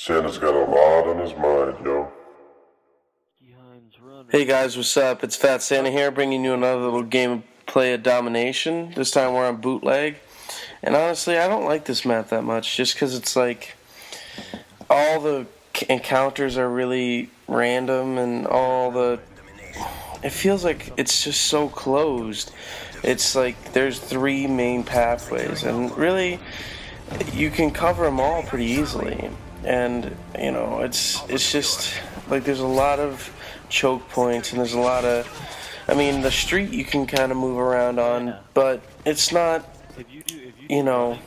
Santa's got a lot on his mind, yo. Hey guys, what's up? It's Fat Santa here, bringing you another little game of play of domination. This time we're on bootleg. And honestly, I don't like this map that much, just because it's like all the encounters are really random and it feels like it's just so closed. It's like there's 3 main pathways, and really you can cover them all pretty easily. And you know, it's just like there's a lot of choke points, and there's a lot of, I mean, the street you can kind of move around on, but it's not, you know,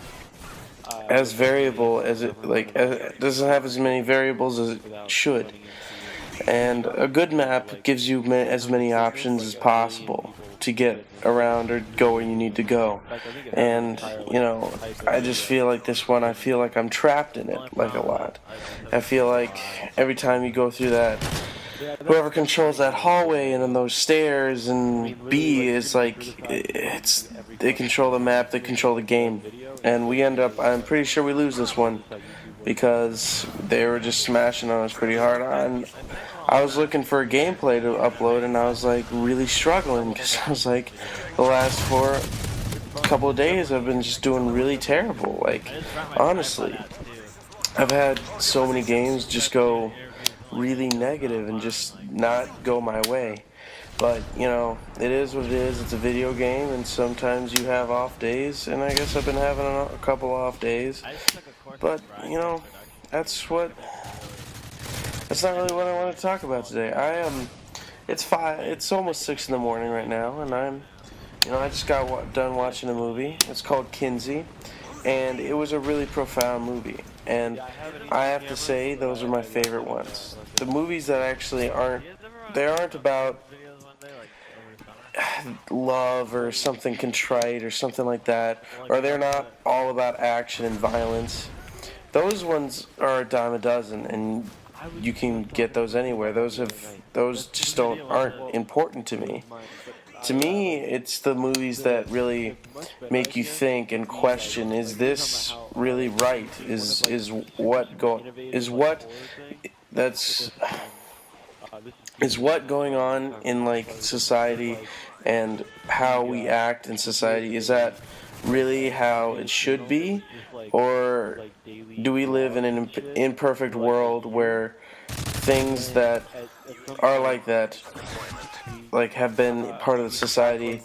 as variable as it doesn't have as many variables as it should. And a good map gives you as many options as possible to get around or go where you need to go. And, you know, I just feel like this one, I feel like I'm trapped in it, like, a lot. I feel like every time you go through that, whoever controls that hallway and then those stairs and B is like, they control the map, they control the game. And we end up, I'm pretty sure we lose this one because they were just smashing on us pretty hard. I was looking for a gameplay to upload, and I was like really struggling because I was like, the last couple of days I've been just doing really terrible. Like, honestly, I've had so many games just go really negative and just not go my way. But, you know, it is what it is. It's a video game, and sometimes you have off days, and I guess I've been having a couple off days. But, you know, that's not really what I want to talk about today. It's almost 6 in the morning right now, and I just got done watching a movie. It's called Kinsey, and it was a really profound movie. And I have to say, those are my favorite ones. The movies that actually aren't about love or something contrite or something like that, or they're not all about action and violence. Those ones are a dime a dozen, and you can get those anywhere. Those just aren't important to me. To me, it's the movies that really make you think and question: is this really right? Is what going on in, like, society and how we act in society? Is that really how it should be, or do we live in an imperfect world where things that are like that, like, have been part of the society,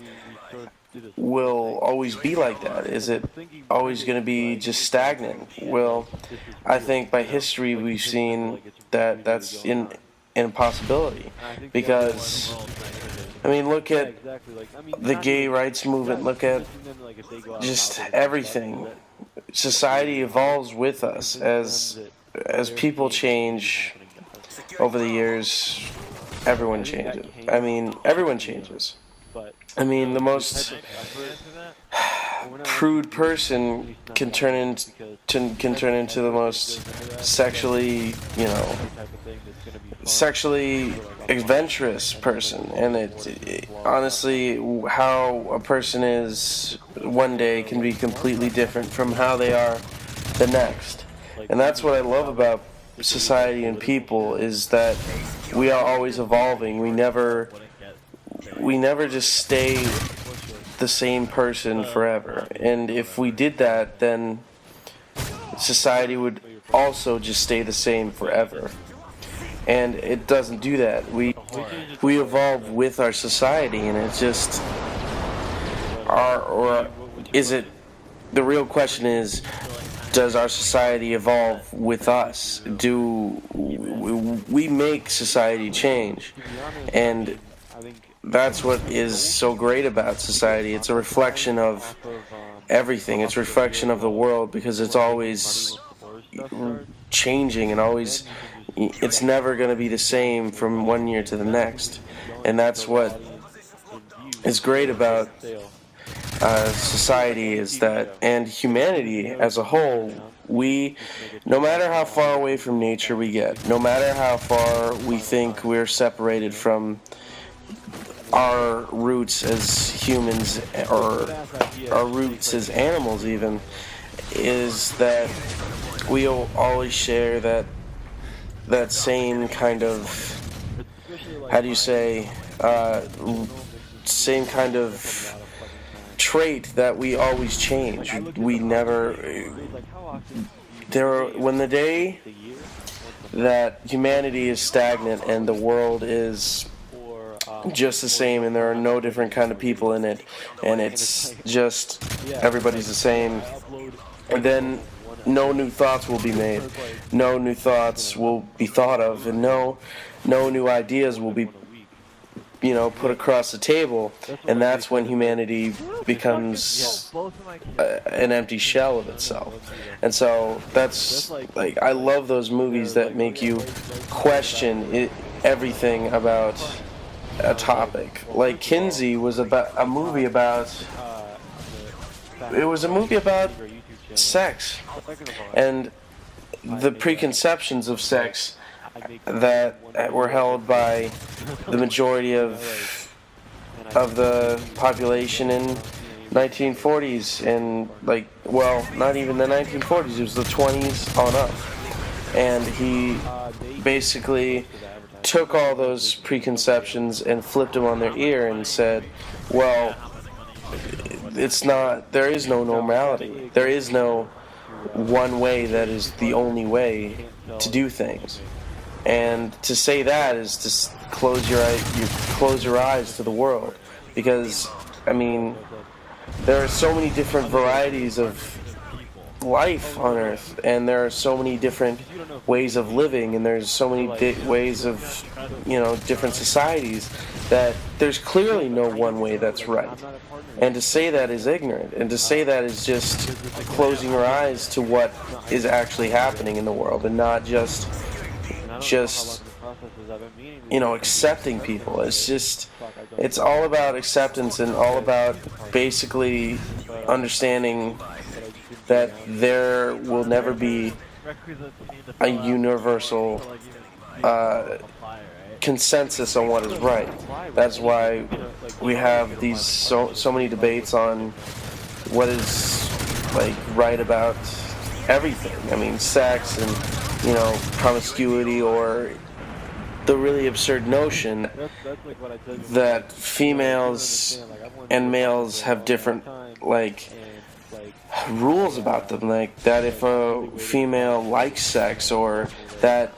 will always be like that? Is it always going to be just stagnant? Well, I think by history we've seen that that's an impossibility, because, I mean, look at the gay rights movement, look at just everything. Society evolves with us as people change over the years. Everyone changes. I mean, everyone changes. I mean, the most prude person can turn into the most sexually adventurous person, and honestly, how a person is one day can be completely different from how they are the next. And that's what I love about society and people, is that we are always evolving. We never just stay the same person forever. And if we did that, then society would also just stay the same forever. And it doesn't do that. We evolve with our society, and it's just the real question is, does our society evolve with us? Do we make society change? And that's what is so great about society. It's a reflection of everything. It's a reflection of the world, because it's always changing, and it's never going to be the same from one year to the next. And that's what is great about society, is that, and humanity as a whole, no matter how far away from nature we get, no matter how far we think we're separated from our roots as humans, or our roots as animals even, is that we'll always share that that same kind of, how do you say, same kind of trait that we always change. We never, when the day that humanity is stagnant and the world is just the same and there are no different kind of people in it and it's just everybody's the same, and then no new thoughts will be made, no new thoughts will be thought of, and no new ideas will be put across the table, and that's when humanity becomes an empty shell of itself. And so that's like, I love those movies that make you question everything about a topic. Like Kinsey was about a movie about sex and the preconceptions of sex that were held by the majority of the population in 1940s, and not even the 1940s, it was the 20s on up. And he basically took all those preconceptions and flipped them on their ear and said, well, there is no normality. There is no one way that is the only way to do things. And to say that is to close your eyes to the world, because there are so many different varieties of life on Earth, and there are so many different ways of living, and there's so many ways of different societies, that there's clearly no one way that's right. And to say that is ignorant, and to say that is just closing your eyes to what is actually happening in the world, and not just accepting people. It's all about acceptance, and all about basically understanding that there will never be a universal consensus on what is right. That's why we have these so many debates on what is right about everything. Sex and promiscuity, or the really absurd notion that females and males have different rules about them, like that if a female likes sex, or that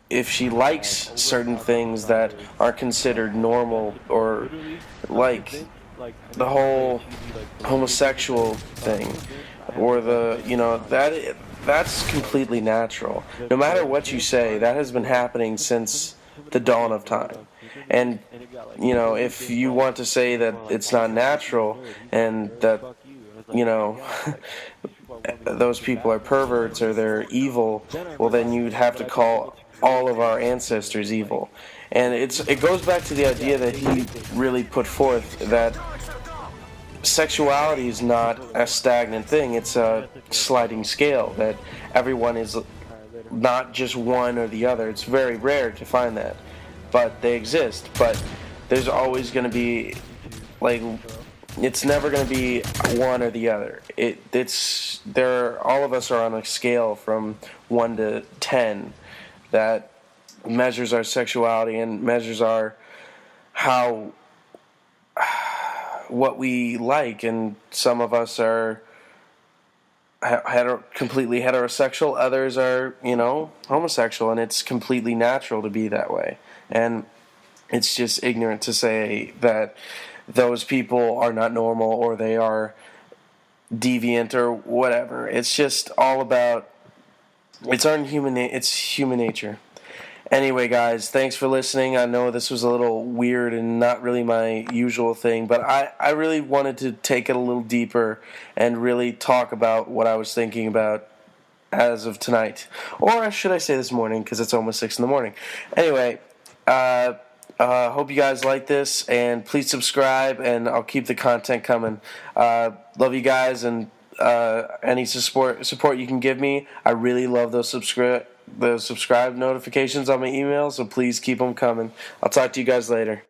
if she likes certain things that are considered normal, or like the whole homosexual thing, or that's completely natural. No matter what you say, that has been happening since the dawn of time. And if you want to say that it's not natural, and that those people are perverts or they're evil, well, then you'd have to call all of our ancestors evil. And it goes back to the idea that he really put forth, that sexuality is not a stagnant thing, it's a sliding scale, that everyone is not just one or the other. It's very rare to find that, but they exist. But there's always going to be, it's never going to be one or the other. All of us are on a scale from 1 to 10 that measures our sexuality and measures what we like, and some of us are completely heterosexual, others are homosexual, and it's completely natural to be that way. And it's just ignorant to say that those people are not normal, or they are deviant, or whatever. It's just all about, it's human nature. Anyway, guys, thanks for listening. I know this was a little weird and not really my usual thing, but I really wanted to take it a little deeper and really talk about what I was thinking about as of tonight. Or should I say this morning, because it's almost 6 in the morning. Anyway, hope you guys like this, and please subscribe, and I'll keep the content coming. Love you guys, and any support you can give me. I really love those subscribe notifications on my email, so please keep them coming. I'll talk to you guys later.